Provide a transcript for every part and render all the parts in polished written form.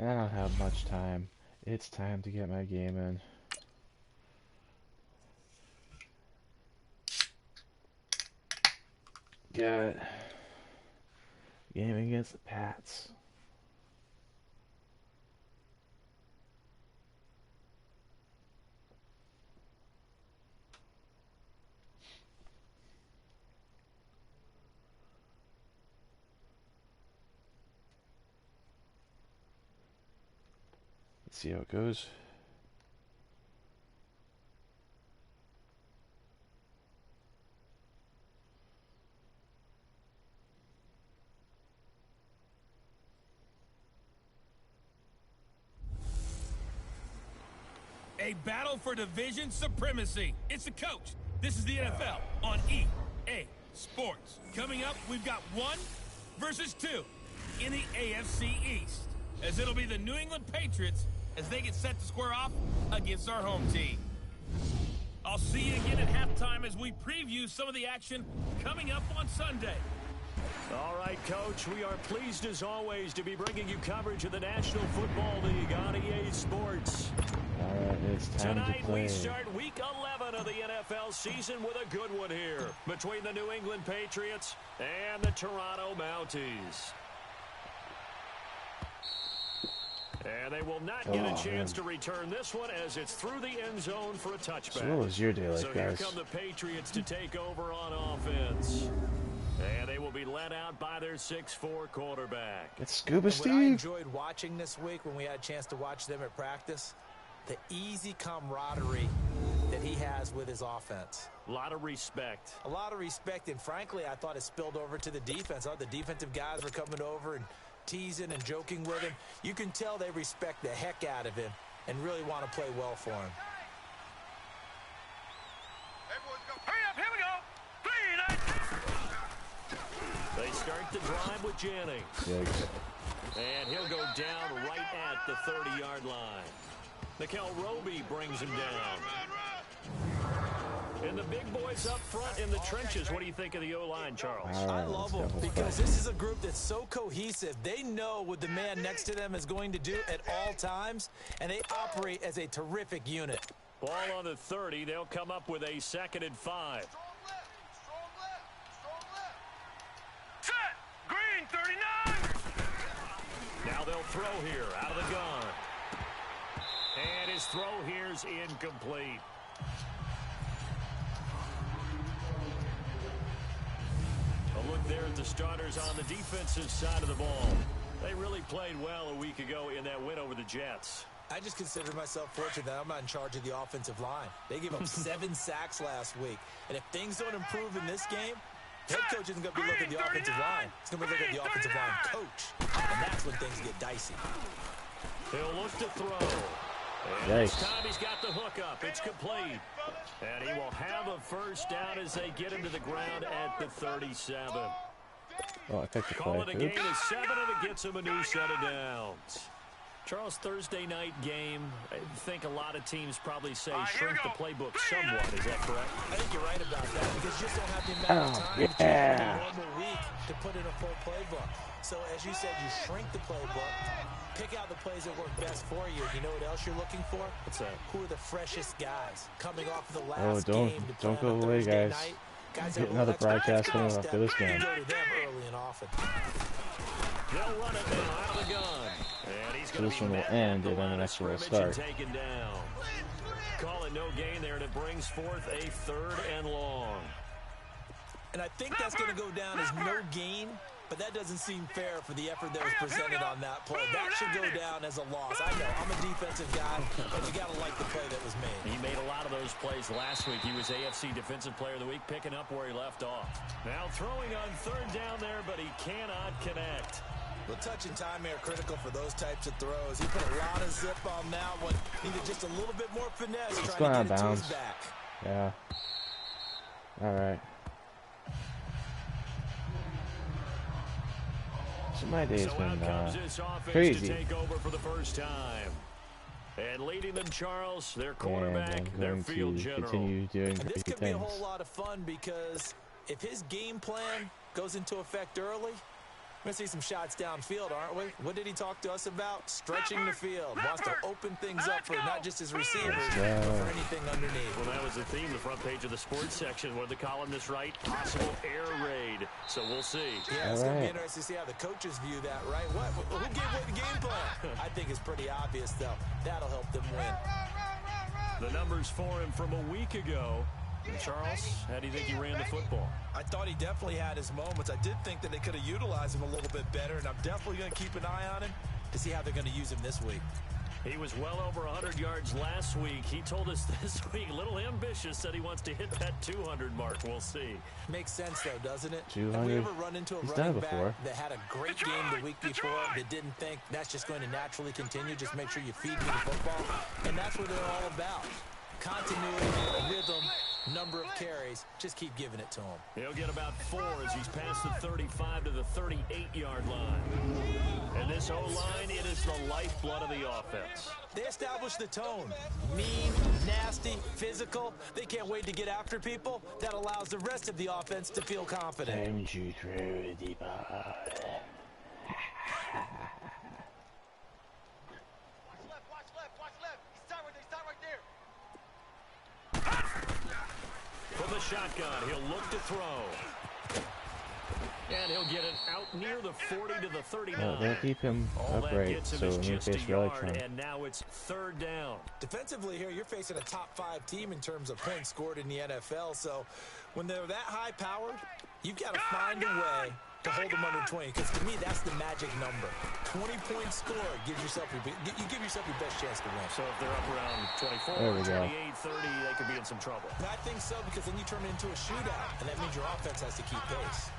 I don't have much time. It's time to get my game in. Got game against the Pats. Let's see how it goes. A battle for division supremacy. It's the coach. This is the NFL on EA Sports. Coming up, we've got 1 versus 2 in the AFC East, as it'll be the New England Patriots as they get set to square off against our home team. I'll see you again at halftime as we preview some of the action coming up on Sunday. All right, Coach, we are pleased as always to be bringing you coverage of the National Football League on EA Sports. Alright, it's time Tonight to play. we start week 11 of the NFL season with a good one here between the New England Patriots and the Toronto Mounties. And they will not get a chance to return this one as it's through the end zone for a touchback. So what was your day like, so guys? Here come the Patriots to take over on offense. And they will be led out by their 6'4" quarterback. It's Scuba Steve. What I enjoyed watching this week when we had a chance to watch them at practice, the easy camaraderie that he has with his offense. A lot of respect. A lot of respect, and frankly, I thought it spilled over to the defense. The defensive guys were coming over and teasing and joking with him. You can tell they respect the heck out of him and really want to play well for him. Hurry up, here we go. They start the drive with Jennings. Yikes. And he'll go down right at the 30-yard line. Nikel Roby brings him down. And the big boys up front in the trenches. What do you think of the O-line, Charles? I love them because this is a group that's so cohesive. They know what the man next to them is going to do at all times, and they operate as a terrific unit. Ball on the 30. They'll come up with a 2nd and 5. Set. Green, 39. Now they'll throw here out of the gun. And his throw here's incomplete. A look there at the starters on the defensive side of the ball. They really played well a week ago in that win over the Jets. I just consider myself fortunate that I'm not in charge of the offensive line. They gave up 7 sacks last week. And if things don't improve in this game, head coach isn't going to be looking at the offensive line. He's going to be looking at the offensive line coach. And that's when things get dicey. He'll look to throw. And this time he's got the hook up. It's complete. And he will have a first down as they get him to the ground at the 37. Oh, I picked the Call it play. a gain of 7, and it gets him a new set of downs. Charles, Thursday night game, I think a lot of teams probably say shrink the playbook somewhat. Is that correct? I think you're right about that because you just don't have the amount of time in a normal week to put in a full playbook. So as you said, you shrink the playbook, pick out the plays that work best for you. You know what else you're looking for? What's that? Who are the freshest guys coming off the last don't game to play don't on go a away, Thursday guys. night? Guys Get have a another little extra broadcast coming step. after this game. You go to them early and often. They'll run it now out of the gun. And he's So going this to be one will met end, at and the then the line of next one will scrimmage and start. taken down. Call it no gain there, and it brings forth a 3rd and long. And I think that's going to go down as no gain, but that doesn't seem fair for the effort that was presented on that play. That should go down as a loss. I know, I'm a defensive guy, but you got to like the play that was made. He made a lot of those plays last week. He was AFC Defensive Player of the Week, picking up where he left off. Now throwing on 3rd down there, but he cannot connect. Well, touch and time are critical for those types of throws. He put a lot of zip on that one. Needed just a little bit more finesse trying to get it to his back. Yeah. All right. So my day's been crazy. To take over for the first time. And leading them, Charles, their quarterback, and I'm their going field to general. continue doing And this crazy could be a things. whole lot of fun because if his game plan goes into effect early, We're going to see some shots downfield, aren't we? What did he talk to us about? Stretching the field. Wants to open things up for not just his receivers, but for anything underneath. Well, that was the theme, the front page of the sports section. What did the columnist write? Possible air raid. So we'll see. Yeah, it's going to be interesting to see how the coaches view that, right? Who gave what the game plan? I think it's pretty obvious, though. That'll help them win. The numbers for him from a week ago. And Charles, how do you think he ran the football? I thought he definitely had his moments. I did think that they could have utilized him a little bit better, and I'm definitely going to keep an eye on him to see how they're going to use him this week. He was well over 100 yards last week. He told us this week, a little ambitious, said he wants to hit that 200 mark. We'll see. Makes sense, though, doesn't it? 200. Have we ever run into a running back that had a great game the week before that didn't think that's just going to naturally continue? Just make sure you feed me the football. And that's what they're all about. Continuity, rhythm, number of carries. Just keep giving it to him. He'll get about 4 as he's past the 35 to the 38-yard line. And this O-line, it is the lifeblood of the offense. They established the tone. Mean, nasty, physical. They can't wait to get after people. That allows the rest of the offense to feel confident. Don't you throw the ball. From the shotgun, he'll look to throw. And he'll get it out near the 40 to the 39. No, they'll keep him upright, so in your face relics him. And now it's third down. Defensively here, you're facing a top-5 team in terms of points scored in the NFL. So when they're that high-powered, you've got to find a way to hold them under 20. Because to me, that's the magic number. 20-point score gives yourself you give yourself your best chance to win. So if they're up around 24, There we go. 28, 30, they could be in some trouble. And I think so, because then you turn it into a shootout, and that means your offense has to keep pace.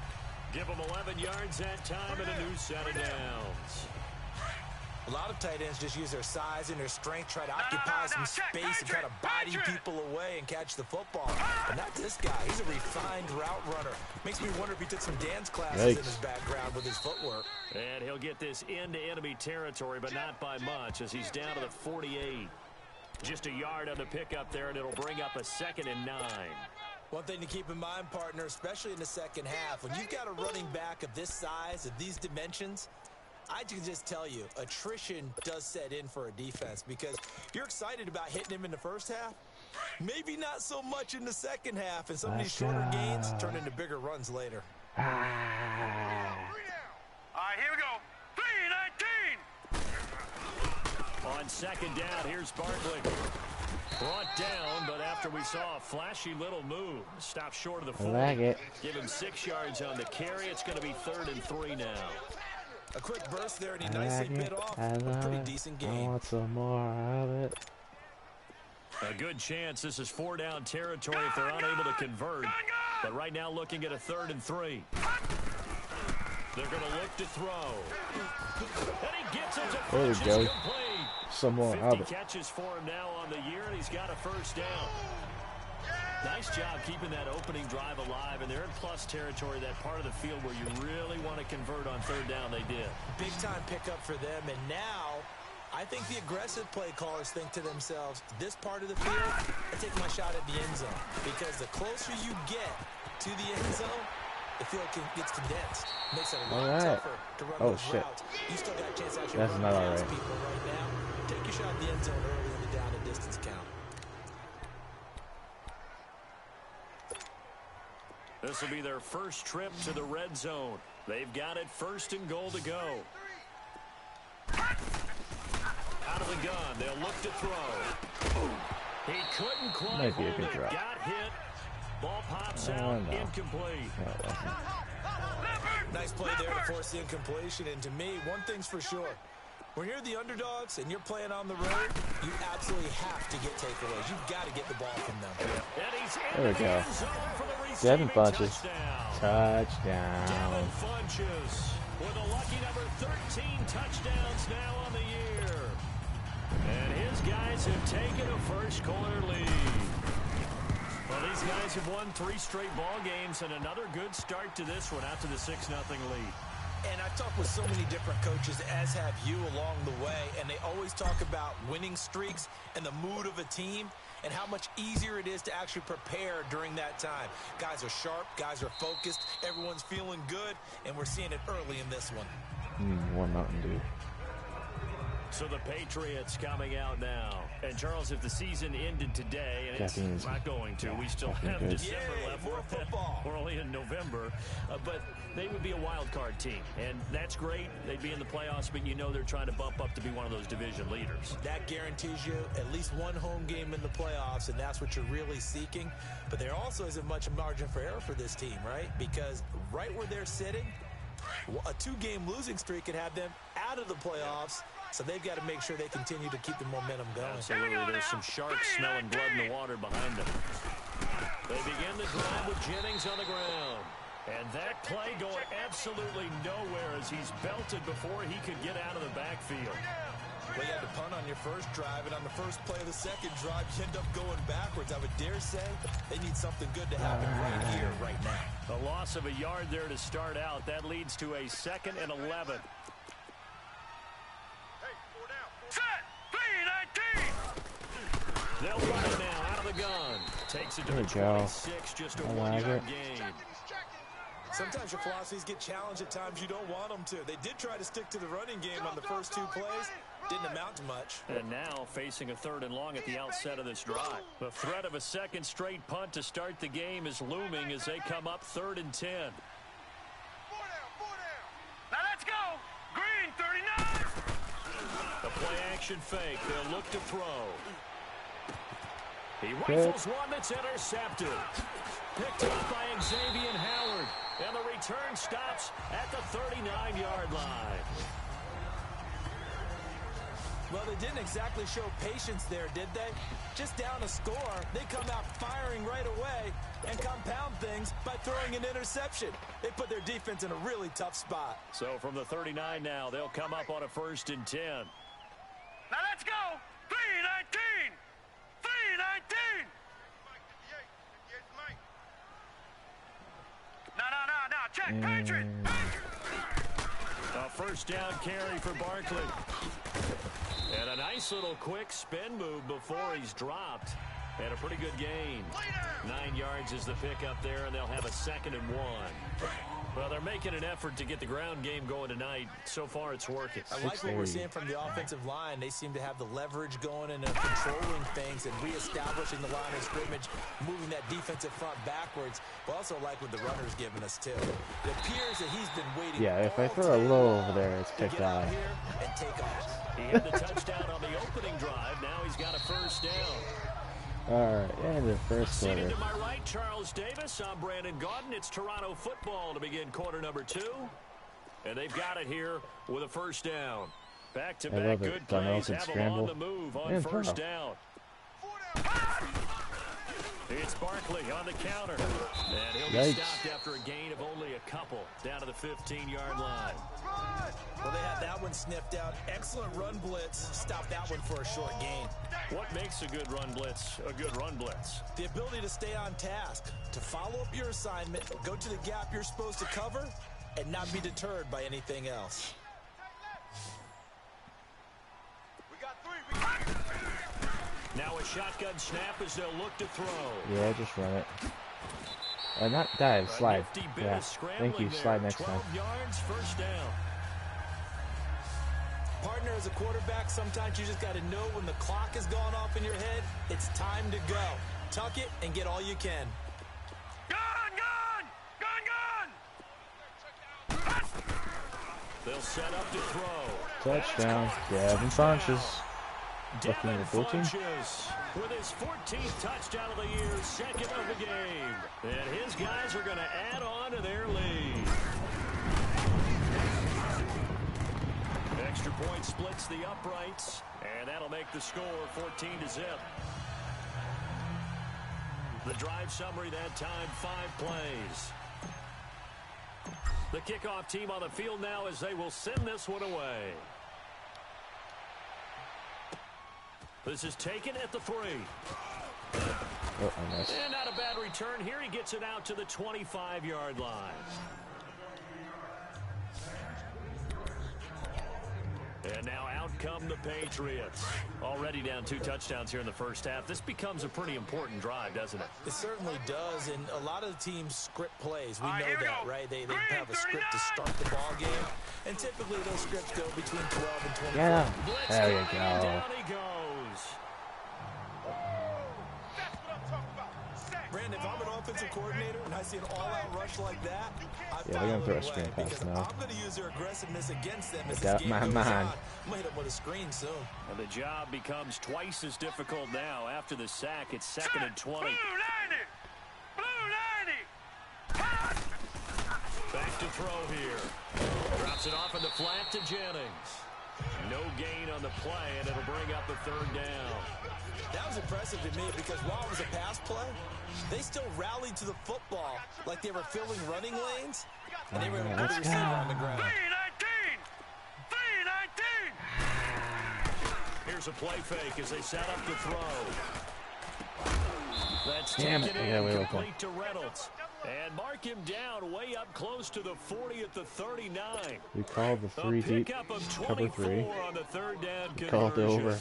Give them 11 yards that time and a new set of downs. A lot of tight ends just use their size and their strength, try to occupy some space and try to body people away and catch the football. But not this guy. He's a refined route runner. Makes me wonder if he took some dance classes in his background with his footwork. And he'll get this into enemy territory, but not by much, as he's down to the 48. Just a yard on the pickup there, and it'll bring up a 2nd and 9. One thing to keep in mind, partner, especially in the second half, when you've got a running back of this size, of these dimensions, I can just tell you, attrition does set in for a defense because you're excited about hitting him in the first half. Maybe not so much in the second half, and some of these shorter gains turn into bigger runs later. All right, here we go. 3-19. On 2nd down, here's Barkley. Brought down, but after we saw a flashy little move, stopped short of the 40. like it. Give him 6 yards on the carry. It's going to be 3rd and 3 now. A quick burst there, and he nicely bit off a pretty decent I game. want some more of it. A good chance this is 4-down territory if they're unable to convert. But right now looking at a 3rd and 3. They're going to look to throw. And he gets it to There we finish. go. Complete. Some more 50 of it. catches for him now on the year, and he's got a 1st down. Nice job keeping that opening drive alive, and they're in plus territory, that part of the field where you really want to convert on 3rd down. They did. Big-time pickup for them, and now I think the aggressive play callers think to themselves, this part of the field, I take my shot at the end zone, because the closer you get to the end zone, the field gets condensed. Makes it a lot tougher to run those routes. You still got a chance to actually run past people right now. Take your shot at the end zone early in the down and distance count. This will be their first trip to the red zone. They've got it 1st and goal to go. Out of the gun, they'll look to throw. He couldn't quite hold it, got hit. Ball pops out, incomplete. Nice play there to force the incompletion, and to me, one thing's for sure. When you're the underdogs and you're playing on the road, you absolutely have to get takeaways. You've got to get the ball from them. There we go. Devin Funchess. Touchdown. Devin Funchess with a lucky number 13 touchdowns now on the year. And his guys have taken a first-quarter lead. Well, these guys have won 3 straight ball games and another good start to this one out to the 6-0 lead. And I've talked with so many different coaches, as have you along the way, and they always talk about winning streaks and the mood of a team and how much easier it is to actually prepare during that time. Guys are sharp, guys are focused, everyone's feeling good, and we're seeing it early in this one. One Mountain Dew. So the Patriots coming out now. And, Charles, if the season ended today, and it's Caffeine is- not going to, we still have good. December Yay, left. more football. We're only in November. But they would be a wild card team. And that's great. They'd be in the playoffs, but you know they're trying to bump up to be one of those division leaders. That guarantees you at least one home game in the playoffs, and that's what you're really seeking. But there also isn't much margin for error for this team, right? Because right where they're sitting, a 2-game losing streak could have them out of the playoffs. So they've got to make sure they continue to keep the momentum going. Absolutely. There's some sharks smelling blood in the water behind them. They begin the drive with Jennings on the ground. And that play going absolutely nowhere as he's belted before he could get out of the backfield. Well, you had to punt on your first drive, and on the first play of the second drive, you end up going backwards. I would dare say they need something good to happen right here, right now. A loss of a yard there to start out. That leads to a 2nd and 11. Set! 3-19! They'll run it now out of the gun. Takes it to There the we go. 26, just a I like 1-yard it. gain. Sometimes your philosophies get challenged at times you don't want them to. They did try to stick to the running game on the first 2 plays. Didn't amount to much. And now facing a 3rd and long at the outset of this drive. The threat of a second straight punt to start the game is looming as they come up 3rd and 10. 4 down, 4 down. Now let's go! Green, 39! The play action fake. They'll look to throw. He rifles one that's intercepted. Picked up by Xavier Howard. And the return stops at the 39-yard line. Well, they didn't exactly show patience there, did they? Just down a score, they come out firing right away and compound things by throwing an interception. They put their defense in a really tough spot. So from the 39 now, they'll come up on a 1st and 10. Now let's go! 3-19! 3-19! No, check, Patriot! A 1st down carry for Barkley. And a nice little quick spin move before he's dropped. And a pretty good gain. 9 yards is the pickup there, and they'll have a 2nd and 1. Well, they're making an effort to get the ground game going tonight. So far, it's working. I like what we're seeing from the offensive line. They seem to have the leverage going and controlling things and reestablishing the line of scrimmage, moving that defensive front backwards. But also like what the runner's giving us, too. It appears that he's been waiting Yeah, if I all throw a day low long over there, it's to picked get out out. here and take off. He had the touchdown on the opening drive. Now he's got a 1st down. Alright, and the first Seated quarter. to my right, Charles Davis. I'm Brandon Gaudin. It's Toronto football to begin quarter number 2. And they've got it here with a 1st down. I Back-to-back love it. good Don plays. Nelson Have them scramble. on the move on And 1st throw. down. It's Barkley on the counter. And he'll be Yikes. stopped after a gain of only a couple down to the 15-yard line. Well, they had that one sniffed out. Excellent run blitz. Stop that one for a short gain. What makes a good run blitz a good run blitz? The ability to stay on task, to follow up your assignment, go to the gap you're supposed to cover, and not be deterred by anything else. We got 3. Now a shotgun snap as they'll look to throw. Yeah, just run it. Not dive, A slide. nifty bit Yeah, of scrambling thank you. there. Slide next 12 time. yards, 1st down. Partner, as a quarterback, sometimes you just got to know when the clock has gone off in your head, it's time to go. Tuck it and get all you can. Gun! They'll set up to throw. Touchdown. Gavin Sanchez. Devin Looking at 14. Funchess with his 14th touchdown of the year, 2nd of the game. And his guys are going to add on to their lead. Extra point splits the uprights, and that'll make the score 14-0. The drive summary that time, 5 plays. The kickoff team on the field now as they will send this one away. This is taken at the 3. Oh, I missed. And not a bad return here. He gets it out to the 25-yard line. And now out come the Patriots. Already down 2 touchdowns here in the first half. This becomes a pretty important drive, doesn't it? It certainly does, and a lot of the teams script plays. We know that, right? They have a script to start the ball game, and typically those scripts go between 12 and 24. Yeah. Blitz There you coming, and go. down he goes. That's what I'm talking about. Sack. Brandon, if I'm an offensive coordinator and I see an all-out rush like that, Yeah, they're gonna throw a screen pass because now. I'm going to use their aggressiveness against them as Got this game my goes mind. on. I'm going to hit them with a screen soon. And the job becomes twice as difficult now. After the sack, it's 2nd and 20. Blue 90. Blue 90. Back to throw here. Drops it off in the flat to Jennings. No gain on the play, and it'll bring up the 3rd down. That was impressive to me because while it was a pass play, they still rallied to the football like they were filling running lanes, and they were able to put Let's a receiver go. on the ground. 319. 319. Here's a play fake as they set up the throw. That's Damn taken it. Yeah, we in, open. complete to Reynolds. And mark him down way up close to the 40 at the 39. We called the A 3 deep pickup of cover 24 3. on the 3rd down We called it conversion. over.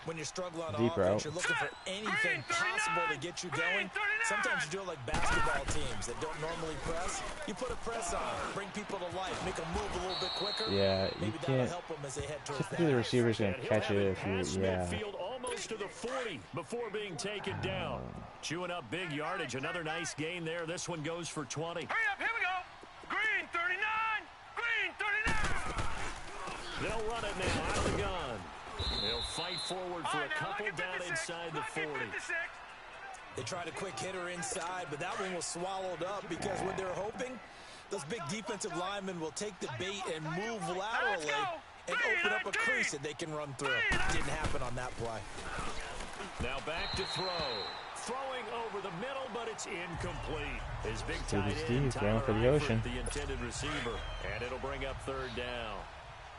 When you're struggling on Deep offense, route. you're looking for anything possible to get you going. Sometimes you do it like basketball teams that don't normally press. You put a press on, bring people to life, make them move a little bit quicker. Yeah, you Maybe that'll can't. help them as they head towards Typically, the that. receiver's gonna And he'll catch have it if past you. Yeah. midfield almost to the 40 before being taken down. Chewing up big yardage. Another nice gain there. This one goes for 20. Hurry up. Here we go. Green 39. Green 39. They'll run it now out of the gun. They'll fight forward for a couple down inside the 40. 56. They tried a quick hitter inside, but that one was swallowed up because when they're hoping, those big defensive linemen will take the bait and move laterally and open up a crease that they can run through. Didn't happen on that play. Now back to throw. Throwing over the middle, but it's incomplete. His big Stevie tight Steve end, going Tyler for the Eifert, ocean. the intended receiver. And it'll bring up 3rd down.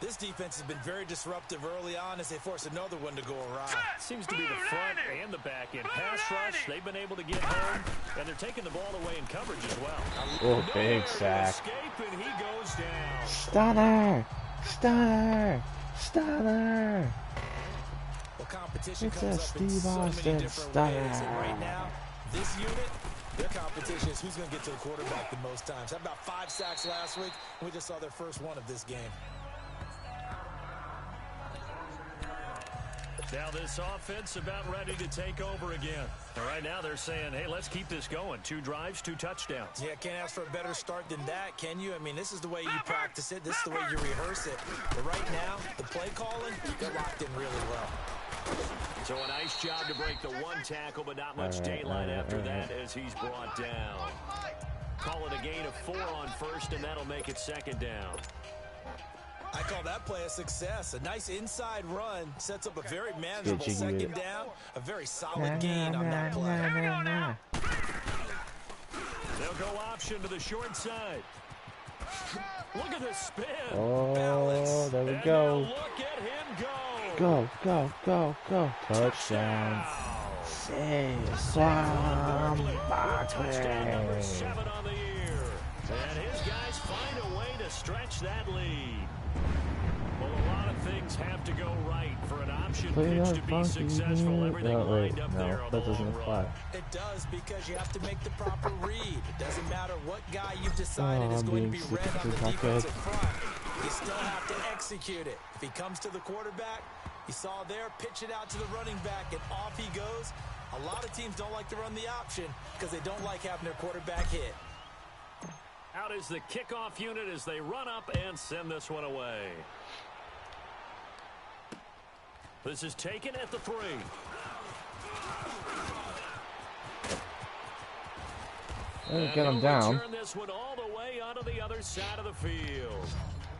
This defense has been very disruptive early on as they force another one to go awry. Seems to be the front and the back end. Pass rush, they've been able to get home, and they're taking the ball away in coverage as well. Oh, big Nowhere to sack. escape, and he goes down. Stunner! Stunner! Stunner! Well, competition It's comes a up in Steve so many Austin different style. ways. And right now, this unit, their competition is who's going to get to the quarterback the most times. Had about 5 sacks last week, and we just saw their first one of this game. Now this offense about ready to take over again. And right now they're saying, hey, let's keep this going. 2 drives, 2 touchdowns. Yeah, can't ask for a better start than that, can you? I mean, this is the way you practice it. This is the way you rehearse it. But right now, the play calling, they're locked in really well. So a nice job to break the 1 tackle, but not much daylight after that as he's brought down. Call it a gain of 4 on 1st, and that'll make it 2nd down. I call that play a success. A nice inside run sets up a very manageable Jiggy with 2nd it. down. A very solid gain on that play. They'll go option to the short side. Look at the spin. Oh, there we And now go. look at him go. Go, go, go, go. Touchdown. Say some Touchdown number Barkley. 7 on the year. And his guys find a way to stretch that lead. Well, a lot of things have to go right for an option Play pitch that to be funky successful. music. Everything Oh, wait, lined up no, there on that the doesn't long apply. run. It does because you have to make the proper read. It doesn't matter what guy you've decided Oh, is I'm going to being be read on the super defensive front. You still have to execute it. If he comes to the quarterback, you saw there, pitch it out to the running back, and off he goes. A lot of teams don't like to run the option because they don't like having their quarterback hit. Out is the kickoff unit as they run up and send this one away. This is taken at the 3. Get And him he'll down. return this one all the way onto the other side of the field.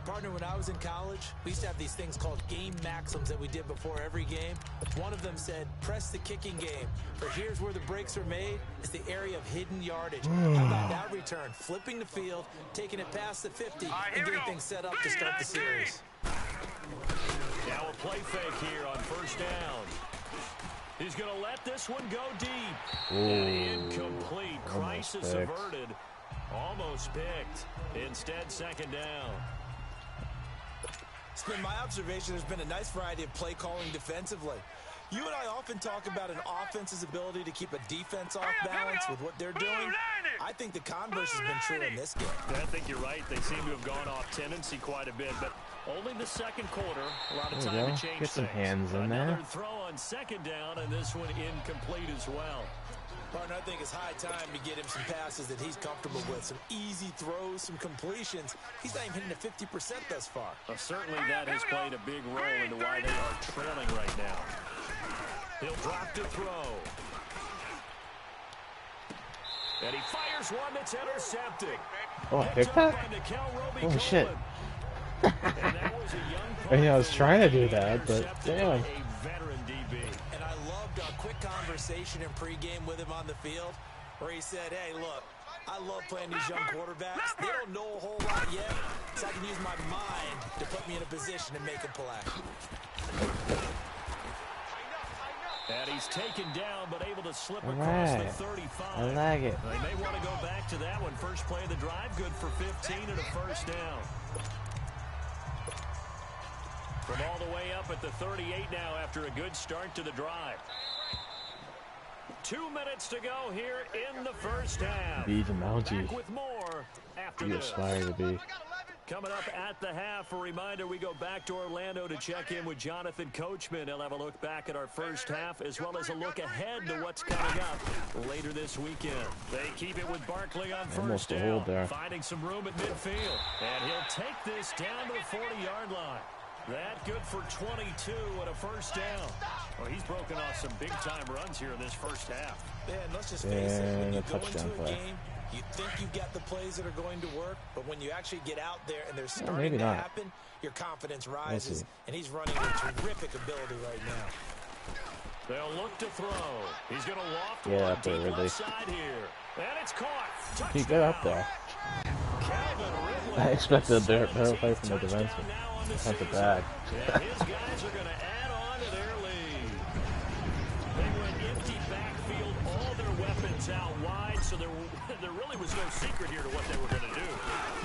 Partner, when I was in college, we used to have these things called game maxims that we did before every game. One of them said, press the kicking game. For here's where the breaks are made. It's the area of hidden yardage. How about that return? Flipping the field, taking it past the 50, and getting things set up to start the series. Now a play fake here on 1st down. He's going to let this one go deep. And incomplete. Crisis picked. averted. Almost picked. Instead, 2nd down. It's been my observation there's been a nice variety of play calling defensively. You and I often talk about an offense's ability to keep a defense off balance with what they're doing. I think the converse has been true in this game. I think you're right. They seem to have gone off tendency quite a bit, but only the second quarter. A lot of time to change Get some things. hands in there. Another throw on second down, and this one incomplete as well. Partner, I think it's high time to get him some passes that he's comfortable with. Some easy throws, some completions. He's not even hitting the 50% thus far. Well, certainly that has played a big role into why they are trailing right now. He'll drop to throw. And he fires one that's intercepted. Oh, I picked that? Holy shit. I was trying to do that, but damn. And I loved our quick conversation in pregame with him on the field where he said, hey, look, I love playing these young quarterbacks. They don't know a whole lot yet, so I can use my mind to put me in a position to make a play. And he's taken down, but able to slip across the 35. I like it. They may want to go back to that one. First play of the drive, good for 15 and a first down. From all the way up at the 38 now after a good start to the drive. 2 minutes to go here in the first half. Be the Mountie. Back with more after You this. aspire to be. Coming up at the half, a reminder, we go back to Orlando to check in with Jonathan Coachman. He'll have a look back at our first half as well as a look ahead to what's coming up later this weekend. They keep it with Barkley on Almost first a down, hold there. finding some room at midfield. And he'll take this down to the 40-yard line. That good for 22 and a first down. Well, he's broken off some big-time runs here in this first half. Yeah, and let's just face it, when And you a go into touchdown a play. game, you think you've got the plays that are going to work, but when you actually get out there and they're starting maybe to not. happen, your confidence see. rises, and he's running with terrific ability right now. They'll look to throw. He's going to loft Get one up there, deep Ridley. left side here. And it's caught. Touchdown. He got up there. Calvin Ridley. I expected a better play 17th from the touchdown defenseman. now on the Defensive season. back. And his guys are going to add on to their lead. They went empty backfield, all their weapons out wide, so there really was no secret here to what they were going to do.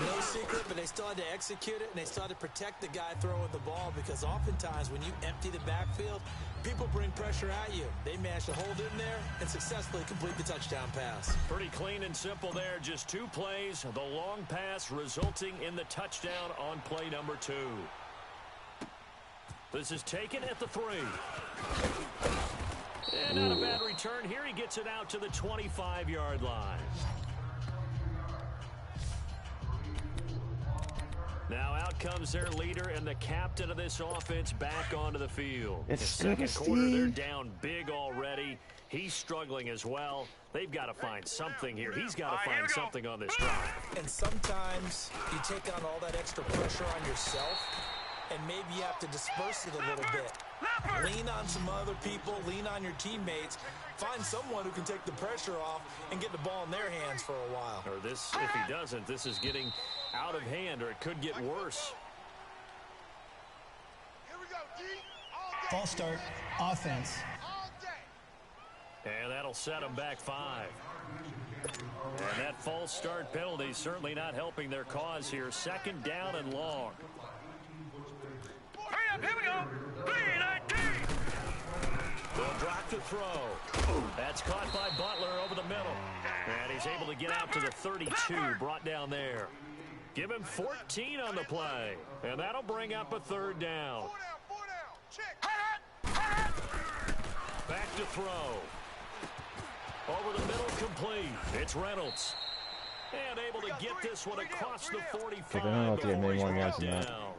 No secret, but they still had to execute it, and they still had to protect the guy throwing the ball, because oftentimes when you empty the backfield, people bring pressure at you. They managed to hold in there and successfully complete the touchdown pass. Pretty clean and simple there. Just 2 plays. The long pass resulting in the touchdown on play number 2. This is taken at the 3. And not a bad return here. He gets it out to the 25-yard line. Now out comes their leader and the captain of this offense back onto the field. It's In the second quarter, they're Steve. down big already. He's struggling as well. They've got to find something here. He's got to find something on this drive. And sometimes you take on all that extra pressure on yourself, and maybe you have to disperse it a little bit. Lean on some other people, lean on your teammates, find someone who can take the pressure off and get the ball in their hands for a while. Or this, if he doesn't, this is getting out of hand, or it could get worse. False start, offense. And that'll set them back 5. And that false start penalty certainly not helping their cause here. Second down and long. Hurry up, here we go. 3-19. They'll drop to throw. That's caught by Butler over the middle. And he's able to get out to the 32, brought down there. Give him 14 on the play. And that'll bring up a third down. 4 down. Check. Back to throw. Over the middle, complete. It's Reynolds. And able to get this one across the 45. They're gonna have to get before many he's more yards brought than that. down.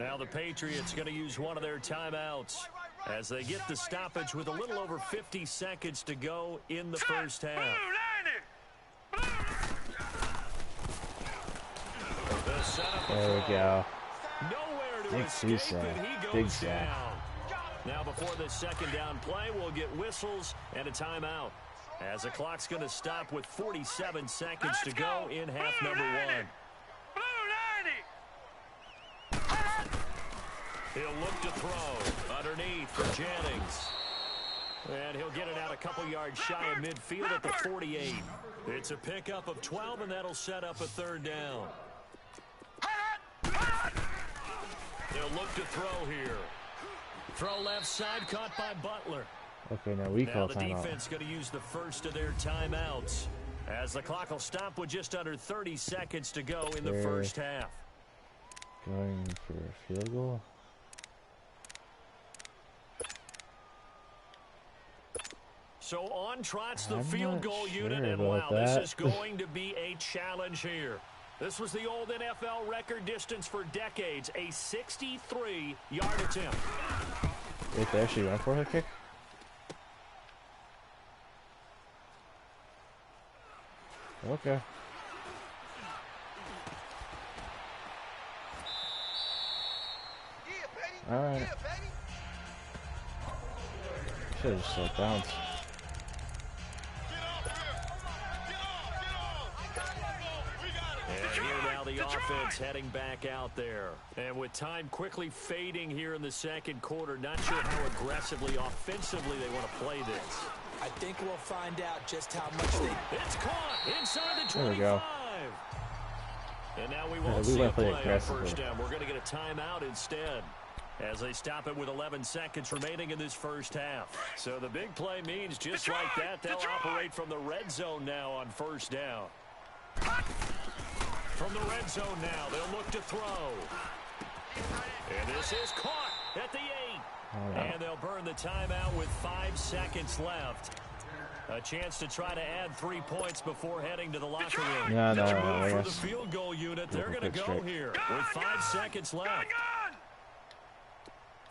Now the Patriots going to use one of their timeouts as they get the stoppage with a little over 50 seconds to go in the first half. The setup There we go. Nowhere to Big escape, sack. and he Big goes sack. down. Now before the second down play, we'll get whistles and a timeout, as the clock's going to stop with 47 seconds to go in half number 1. He'll look to throw underneath for Jennings. And he'll get it out a couple yards shy of midfield at the 48. It's a pickup of 12, and that'll set up a third down. They'll look to throw here. Throw left side, caught by Butler. Okay, now we Now call the timeout. defense going to use the first of their timeouts as the clock will stop with just under 30 seconds to go in the They're first half. Going for a field goal. So on trots the I'm field not goal sure unit, and about wow, this that. is going to be a challenge here. This was the old NFL record distance for decades, a 63-yard attempt. Wait, they actually went for a kick? Okay. Alright. Should've just let bounce. And here now the offense heading back out there. And with time quickly fading here in the second quarter, not sure how aggressively, offensively they want to play this. I think we'll find out just how much they... It's caught inside the There 25. we go. And now we Yeah, won't we see a went for the play on aggressively. first down. We're going to get a timeout instead as they stop it with 11 seconds remaining in this first half. So the big play means just like that, they'll operate from the red zone now on first down. From the red zone now, they'll look to throw. And this is caught at the 8. And they'll burn the timeout with 5 seconds left. A chance to try to add 3 points before heading to the locker room. No, They'll no, move I for the guess. field goal unit. They're going to quick go strike. here with 5 seconds left. Gun!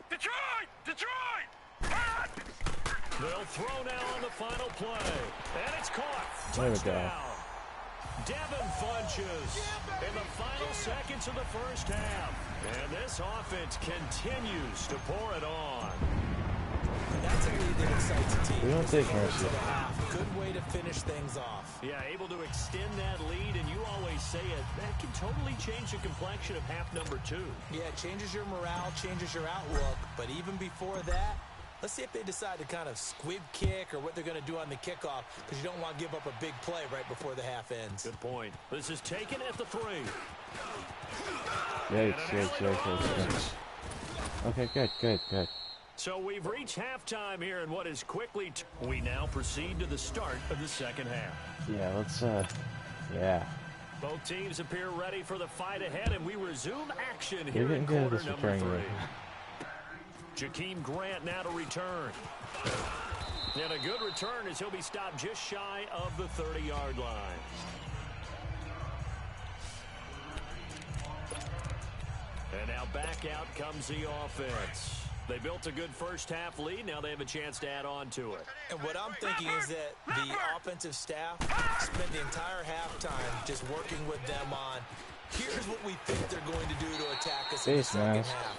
Detroit! Detroit! Ah! They'll throw now on the final play. And it's caught. There we go. Touchdown. Devin Funches in the final seconds of the first half. And this offense continues to pour it on. That's a lead that excites a team. We don't take mercy. To the half. Good way to finish things off. Yeah, able to extend that lead, and you always say it, that can totally change the complexion of half number 2. Yeah, it changes your morale, changes your outlook. But even before that, let's see if they decide to kind of squib kick or what they're going to do on the kickoff, because you don't want to give up a big play right before the half ends. Good point. This is taken at the 3. Yikes. Okay, good. So we've reached halftime here in what is quickly... We now proceed to the start of the second half. Yeah, let's, yeah. Both teams appear ready for the fight ahead, and we resume action You're here in getting good at quarter this number returning 3. rate. Jakeem Grant now to return. And a good return as he'll be stopped just shy of the 30-yard line. And now back out comes the offense. They built a good first-half lead. Now they have a chance to add on to it. And what I'm thinking is that the offensive staff spent the entire halftime just working with them on, here's what we think they're going to do to attack us in the Face second mask. half.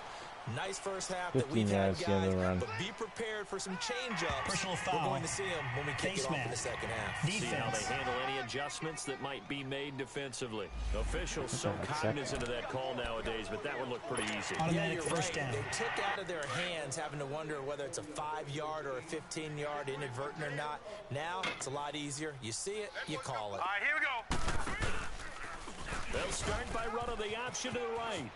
Nice first half that 15 we've had, yards, the other guys, run. but be prepared for some change-ups. Personal We're foul. going to see them when we kick Face it off in the mask. second half. See how they Defense. handle any adjustments that might be made defensively. Officials so That's cognizant of that call nowadays, but that would look pretty easy. Yeah, Automatic you're first right. down. They took out of their hands having to wonder whether it's a 5-yard or a 15-yard inadvertent or not. Now it's a lot easier. You see it, you call it. All right, here we go. They'll start by running the option to the right.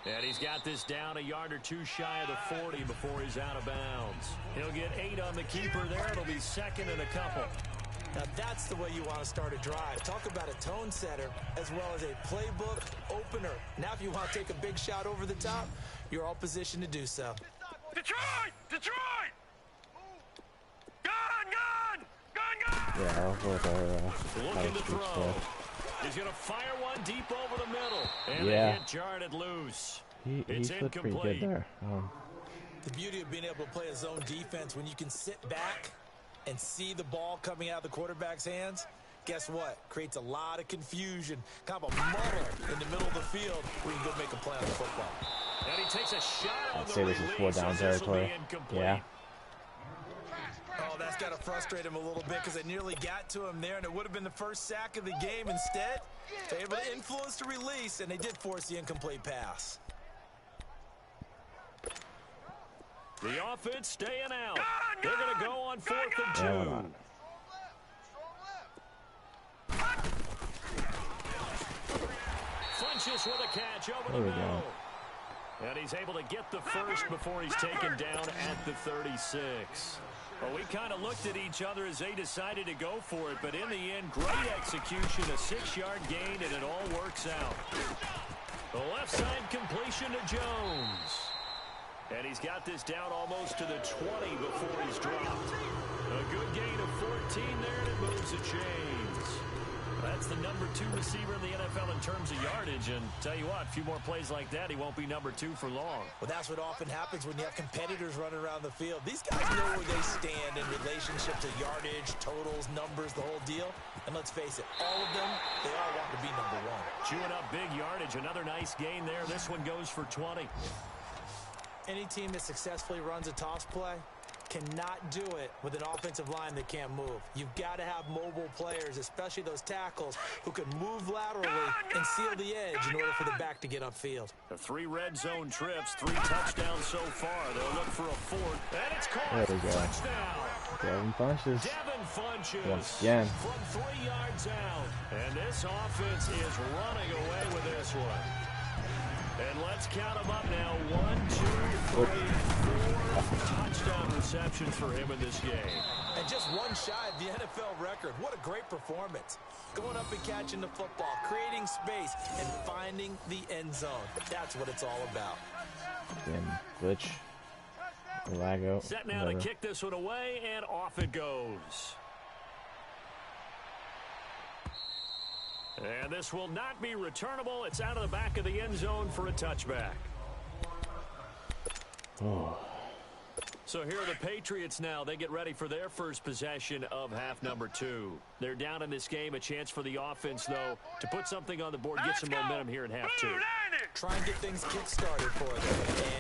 And he's got this down a yard or two shy of the 40 before he's out of bounds. He'll get 8 on the keeper there. It'll be second and a couple. Now that's the way you want to start a drive. Talk about a tone setter as well as a playbook opener. Now if you want to take a big shot over the top, you're all positioned to do so. Detroit! Detroit! Gun! Yeah, I'll go with our, Looking to throw. stuff. He's going to fire one deep over the middle. And Yeah. they hit jarred loose. He It's flipped pretty incomplete. good there. The beauty of being able to play a zone defense when you can sit back and see the ball coming out of the quarterback's hands, guess what? Creates a lot of confusion, kind of a muddle in the middle of the field where you can go make a play on the football. And he takes a shot on I'd the say this is release, 4 down as this will be territory. incomplete. Yeah. Oh, that's got to frustrate him a little bit because they nearly got to him there, and it would have been the first sack of the game. Instead, they're able to influence the release, and they did force the incomplete pass. The offense staying out. They're going to go on 4th and 2. Yeah, why not? Funches with a catch over There the we go. middle. And he's able to get the first before he's taken down at the 36. Well, we kind of looked at each other as they decided to go for it, but in the end, great execution, a 6-yard gain, and it all works out. The left side completion to Jones. And he's got this down almost to the 20 before he's dropped. A good gain of 14 there, and it moves the chains. That's the number 2 receiver in the NFL in terms of yardage. And tell you what, a few more plays like that, he won't be number 2 for long. Well, that's what often happens when you have competitors running around the field. These guys know where they stand in relationship to yardage, totals, numbers, the whole deal. And let's face it, all of them, they all want to be number 1. Chewing up big yardage. Another nice gain there. This one goes for 20. Any team that successfully runs a toss play cannot do it with an offensive line that can't move. You've got to have mobile players, especially those tackles, who can move laterally and seal the edge in order for the back to get upfield. The 3 red zone trips, 3 touchdowns so far. They'll look for a 4th, and it's caught. There we go. Touchdown. Devin Funches. Devin Funches Once again. from 3 yards out. And this offense is running away with this one. And let's count them up now. 1, 2, 3, 4 touchdown receptions for him in this game. And just one shy of the NFL record. What a great performance. Going up and catching the football, creating space, and finding the end zone. That's what it's all about. Again, glitch. Lag out. Set now to kick this one away, and off it goes. And this will not be returnable. It's out of the back of the end zone for a touchback. Oh. So here are the Patriots now. They get ready for their first possession of half number 2. They're down in this game. A chance for the offense, though, to put something on the board, get some momentum here in half 2. Try and get things kick-started for them.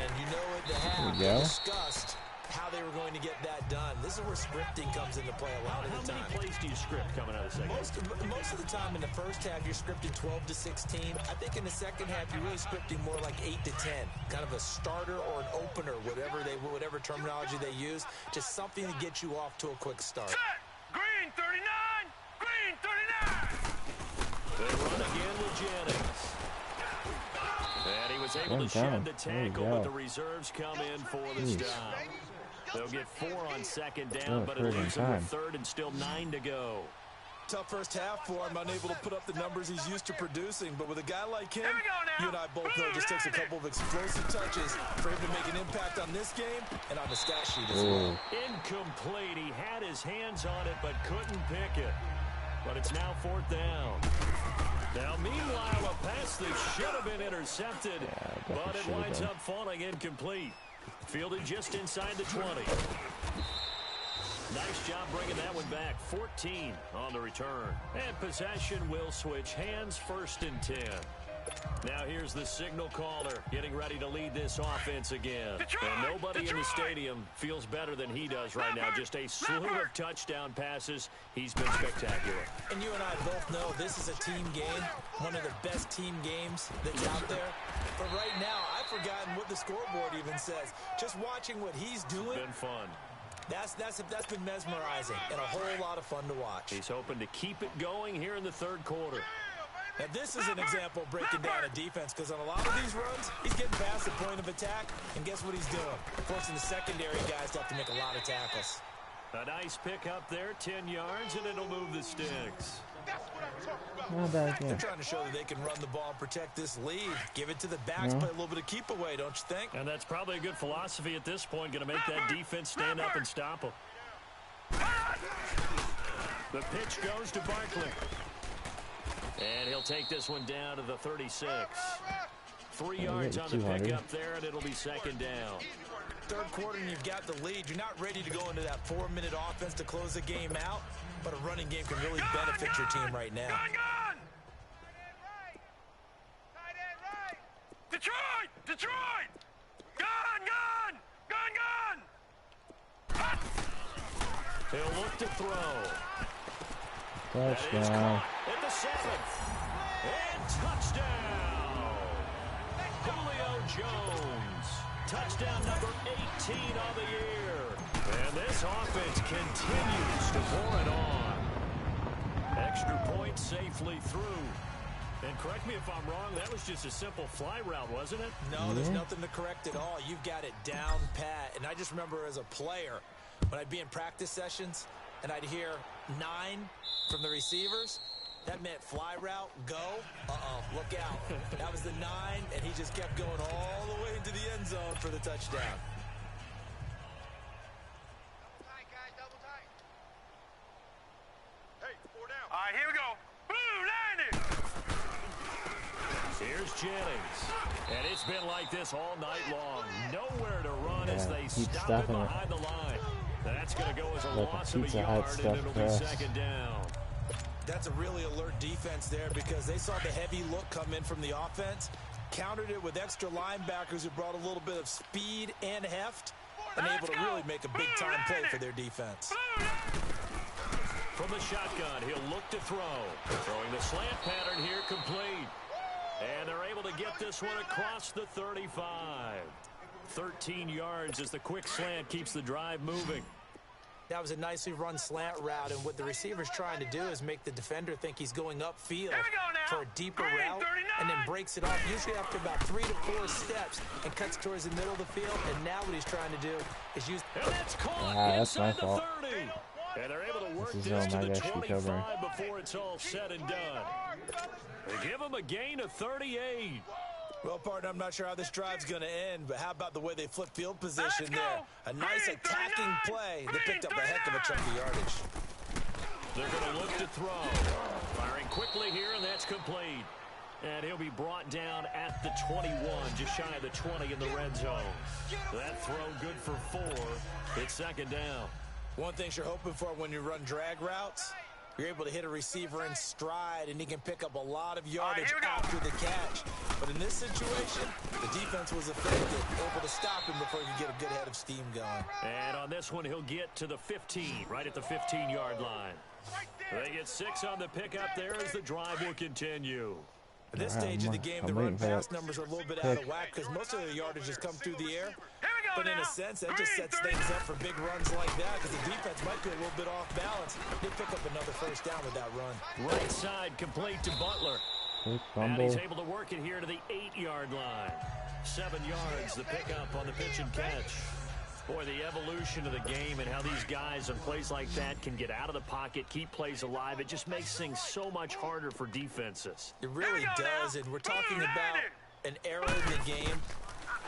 And you know at the half, they discussed how they were going to get that done. This is where scripting comes into play a lot of the time. How many plays do you script coming out of the second? Most of the time in the first half, you're scripting 12 to 16. I think in the second half, you're really scripting more like 8 to 10. Kind of a starter or an opener, whatever terminology they use. Just something to get you off to a quick start. Set! Green 39! Green 39! They run again with Jennings. And he was able to shed the tackle, but the reserves come in for the stop. They'll get 4 on second down, but it leaves them with 3rd and still 9 to go. Tough first half for him, unable to put up the numbers he's used to producing. But with a guy like him, you and I both know it just takes a couple of explosive touches for him to make an impact on this game and on the stat sheet as well. Incomplete. He had his hands on it, but couldn't pick it. But it's now 4th down. Now, meanwhile, a pass that should have been intercepted, but it winds up falling incomplete. Fielded just inside the 20. Nice job bringing that one back. 14 on the return. And possession will switch hands, 1st and 10. Now here's the signal caller getting ready to lead this offense again. And nobody in the stadium feels better than he does right now. Just a slew of touchdown passes. He's been spectacular. And you and I both know this is a team game, one of the best team games that's out there. But right now, I've forgotten what the scoreboard even says. Just watching what he's doing. It's been fun. That's been mesmerizing and a whole lot of fun to watch. He's hoping to keep it going here in the 3rd quarter. Now, this is an example of breaking down a defense because on a lot of these runs, he's getting past the point of attack, and guess what he's doing? Forcing the secondary guys to have to make a lot of tackles. A nice pick up there, 10 yards, and it'll move the sticks. Not bad again. They're trying to show that they can run the ball and protect this lead. Give it to the backs, play a little bit of keep away, don't you think? And that's probably a good philosophy at this point, going to make that defense stand up and stop them. The pitch goes to Barkley. And he'll take this one down to the 36. 3 yards on the pickup there, and it'll be 2nd down. 3rd quarter, and you've got the lead. You're not ready to go into that 4-minute offense to close the game out, but a running game can really benefit your team right now. Gun! Detroit! Detroit! Gun! He'll look to throw. Touchdown. At the 7th. And touchdown. Julio Jones. Touchdown number 18 on the year. And this offense continues to pour it on. Extra point safely through. And correct me if I'm wrong, that was just a simple fly route, wasn't it? No, there's nothing to correct at all. You've got it down pat. And I just remember as a player, when I'd be in practice sessions and I'd hear 9 from the receivers, that meant fly route, go. Uh-oh, look out. That was the 9, and he just kept going all the way into the end zone for the touchdown. Double tight, guys, double tight. Hey, 4 down. All right, here we go. Blue 90. Here's Jennings. And it's been like this all night long. Nowhere to run as they stop him behind the line. That's going to go as a loss of a yard, and it'll be second down. That's a really alert defense there because they saw the heavy look come in from the offense, countered it with extra linebackers who brought a little bit of speed and heft, and able to really make a big-time play for their defense. From the shotgun, he'll look to throw. Throwing the slant pattern here complete. And they're able to get this one across the 35. 13 yards as the quick slant keeps the drive moving. That was a nicely run slant route, and what the receiver's trying to do is make the defender think he's going upfield for a deeper route, and then breaks it off, usually after about 3 to 4 steps, and cuts towards the middle of the field. And now what he's trying to do is use... And that's caught that's my inside fault. the 30. And they're able to work This is this to zone I the should be 25 covering. before it's all said and done. They give him a gain of 38. Well, partner, I'm not sure how this drive's going to end, but how about the way they flip field position there? A nice attacking play. They picked up a heck of a chunk of yardage. They're going to look to throw. Firing quickly here, and that's complete. And he'll be brought down at the 21, just shy of the 20 in the red zone. That throw good for 4. It's second down. One thing you're hoping for when you run drag routes, you're able to hit a receiver in stride, and he can pick up a lot of yardage after the catch. But in this situation, the defense was effective, able to stop him before he could get a good head of steam going. And on this one, he'll get to the 15, right at the 15-yard line. They get 6 on the pickup there as the drive will continue. At this stage of the game, the run-pass numbers are a little bit out of whack because most of the yardage has come through the air. But in a sense, that just sets things up for big runs like that because the defense might be a little bit off balance. They pick up another first down with that run. Right side complete to Butler. And he's able to work it here to the 8-yard line. 7 yards, the pickup on the pitch and catch. Boy, the evolution of the game and how these guys on plays like that can get out of the pocket, keep plays alive, it just makes things so much harder for defenses. It really does, and we're talking about an era in the game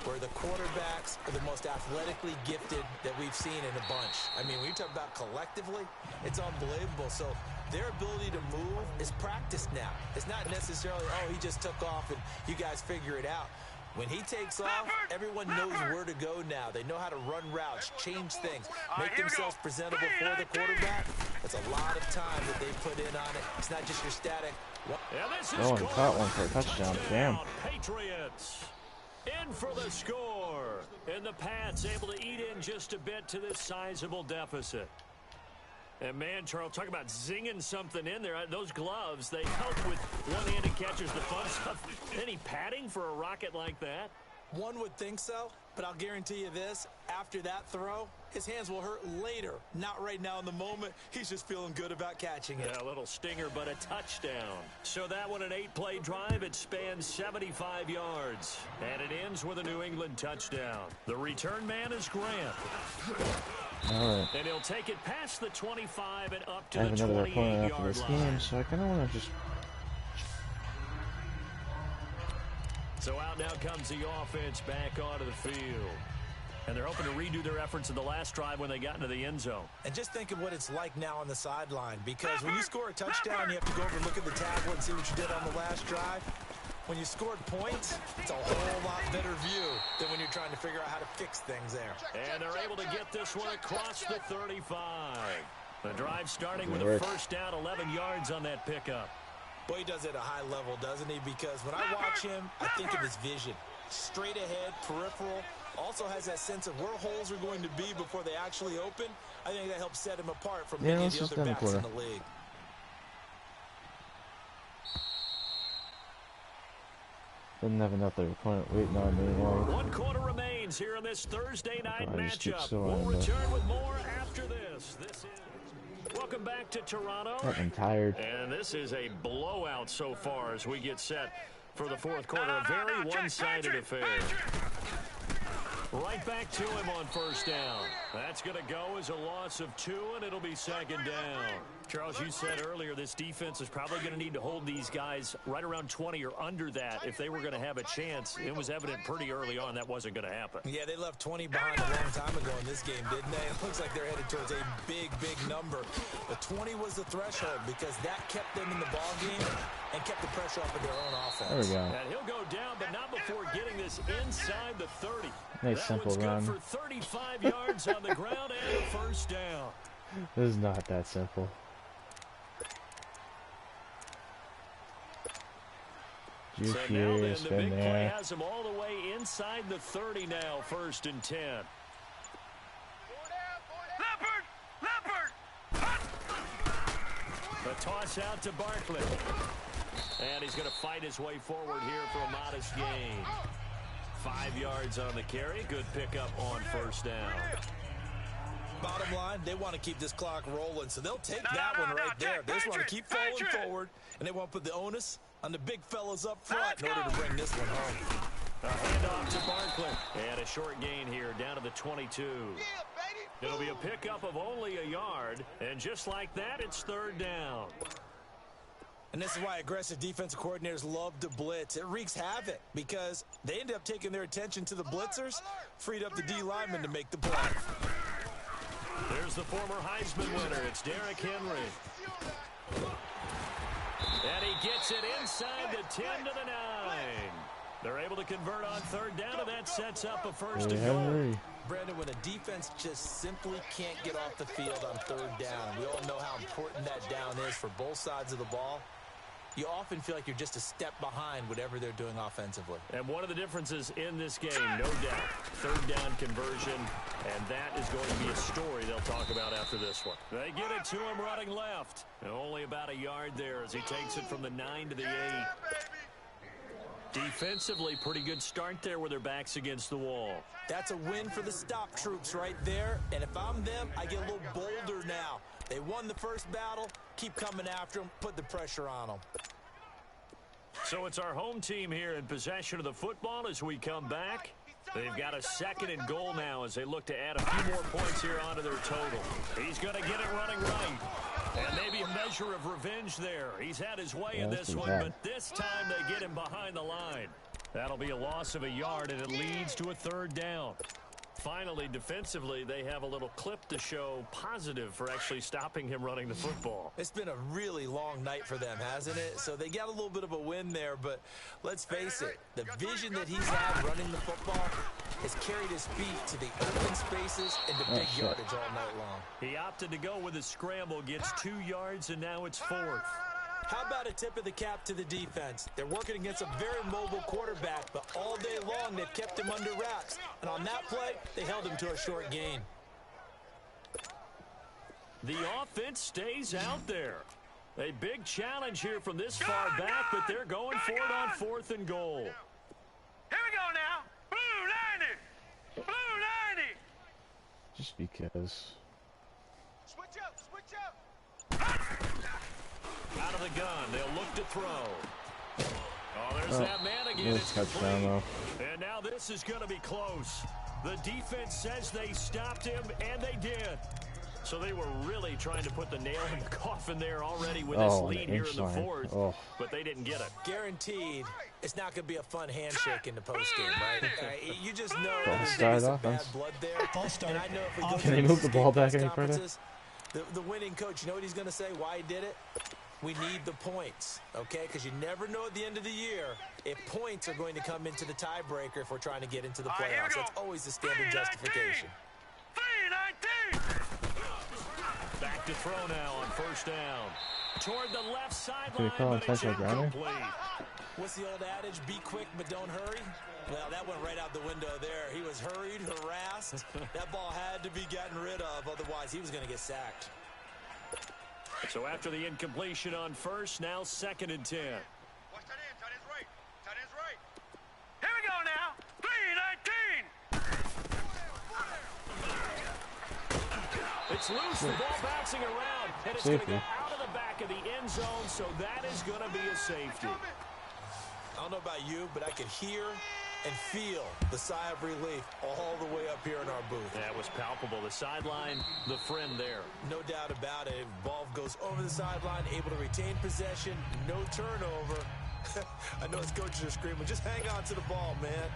where the quarterbacks are the most athletically gifted that we've seen in a bunch. I mean, when you talk about collectively, it's unbelievable. So their ability to move is practiced now. It's not necessarily, oh, he just took off and you guys figure it out. When he takes off, everyone knows where to go now. They know how to run routes, change things, make themselves presentable for the quarterback. That's a lot of time that they put in on it. It's not just your static. Oh, and caught one for a touchdown. Damn. Patriots in for the score. And the Pats able to eat in just a bit to this sizable deficit. And man, Charles, talk about zinging something in there. Those gloves, they help with one-handed catches, the fun stuff. Any padding for a rocket like that? One would think so, but I'll guarantee you this. After that throw, his hands will hurt later. Not right now in the moment. He's just feeling good about catching it. Yeah, a little stinger, but a touchdown. So that one, an 8-play drive. It spans 75 yards. And it ends with a New England touchdown. The return man is Grant. All right. And he'll take it past the 25 and up to I have the another opponent after 28-yard this line. game, so I kind of want to just... So out now comes the offense back onto the field. And they're hoping to redo their efforts in the last drive when they got into the end zone. And just think of what it's like now on the sideline, because when you score a touchdown, you have to go over and look at the tablet and see what you did on the last drive. When you scored points, it's a whole lot better view than when you're trying to figure out how to fix things there. And they're able to get this one across the 35. The drive starting with a first down, 11 yards on that pickup. Boy, he does it at a high level, doesn't he? Because when I watch him, I think of his vision. Straight ahead, peripheral. Also has that sense of where holes are going to be before they actually open. I think that helps set him apart from many of the other backs in the league. Didn't have enough their opponent waiting on me anymore. 1 quarter remains here in this Thursday night I just keep matchup. still We'll on this. return with more after this. This is... Welcome welcome back to Toronto. I'm tired. And this is a blowout so far as we get set for the fourth quarter. A very one-sided affair. Right back to him on first down. That's going to go as a loss of 2, and it'll be second down. Charles, you said earlier this defense is probably going to need to hold these guys right around 20 or under that if they were going to have a chance. It was evident pretty early on that wasn't going to happen. Yeah, they left 20 behind a long time ago in this game, didn't they? It looks like they're headed towards a big, big number. But 20 was the threshold because that kept them in the ball game and kept the pressure off of their own offense. There we go. And he'll go down, but not before getting this inside the 30. Nice that simple one's run. good for 35 yards on the ground and a first down. This is not that simple. So now then, Juice the in big play there. has him all the way inside the 30 now, 1st and 10. Leopard! The toss out to Barkley. And he's going to fight his way forward here for a modest gain. 5 yards on the carry. Good pickup on first down. Bottom line, they want to keep this clock rolling, so they'll take that one right there. They just want to keep falling forward, and they want to put the onus on the big fellas up front in order to bring this one home. A handoff to Barkley. And a short gain here down to the 22. It'll be a pickup of only a yard, and just like that, it's third down. And this is why aggressive defensive coordinators love to blitz. It wreaks havoc because they end up taking their attention to the blitzers, freed up the D linemen to make the play. There's the former Heisman winner. It's Derrick Henry. And he gets it inside the 10 to the 9. They're able to convert on third down, and that sets up a first and goal. Henry. Brandon, when a defense just simply can't get off the field on third down, we all know how important that down is for both sides of the ball. You often feel like you're just a step behind whatever they're doing offensively. And one of the differences in this game, no doubt, third down conversion, and that is going to be a story they'll talk about after this one. They get it to him running left. And only about a yard there as he takes it from the 9 to the 8. Defensively, pretty good start there with their backs against the wall. That's a win for the stop troops right there. And if I'm them, I get a little bolder now. They won the first battle. Keep coming after them. Put the pressure on them. So it's our home team here in possession of the football as we come back. They've got a 2nd and goal now as they look to add a few more points here onto their total. He's going to get it running right. And maybe a measure of revenge there. He's had his way in this one, but this time they get him behind the line. That'll be a loss of a yard, and it leads to a third down. Finally, defensively, they have a little clip to show positive for actually stopping him running the football. It's been a really long night for them, hasn't it? So they got a little bit of a win there, but let's face it, the vision that he's had running the football has carried his feet to the open spaces and the big yardage all night long. He opted to go with a scramble, gets 2 yards, and now it's 4th. How about a tip of the cap to the defense? They're working against a very mobile quarterback, but all day long they've kept him under wraps. And on that play, they held him to a short gain. The offense stays out there. A big challenge here from this far back, but they're going for it on 4th and goal. Here we go now. Blue 90. Blue 90. Just because. Switch up. Switch up. Out of the gun, they'll look to throw. Oh, there's that man again. It's touchdown, complete. though. And now this is going to be close. The defense says they stopped him, and they did. So they were really trying to put the nail in the coffin there already with this lead here in the 4th, but they didn't get it. Guaranteed, it's not going to be a fun handshake in the postgame, right? You just know False there's start some bad offense. blood there. False start And I know if we go offense. to Can they move the ball back any further? conferences, the winning coach, you know what he's going to say, why he did it? We need the points, okay? Because you never know at the end of the year if points are going to come into the tiebreaker if we're trying to get into the right, here we playoffs. go. That's always the standard 319. justification. 319. Back to throw now on first down. Toward the left Can we sideline, call but it's intentional grounding? incomplete. What's the old adage? Be quick, but don't hurry. Well, that went right out the window there. He was hurried, harassed. That ball had to be gotten rid of, otherwise he was going to get sacked. So after the incompletion on first, now 2nd and 10. Watch that in. Tight end's right. Tight end's right. Here we go now. 319. It's loose, the ball bouncing around, and it's going to go out of the back of the end zone, so that is going to be a safety. I don't know about you, but I could hear and feel the sigh of relief all the way up here in our booth. That was palpable. The sideline, the friend there. No doubt about it. Ball goes over the sideline, able to retain possession, no turnover. I know his coaches are screaming, just hang on to the ball, man.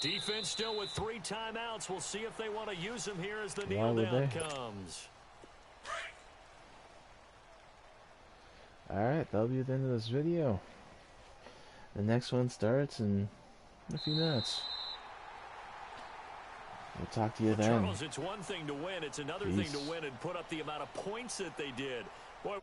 Defense still with 3 timeouts. We'll see if they want to use them here as the kneel down comes. Alright, that'll be the end of this video. The next one starts in a few minutes. We'll talk to you then. Charles, it's one thing to win. It's another thing to win and put up the amount of points that they did. Boy.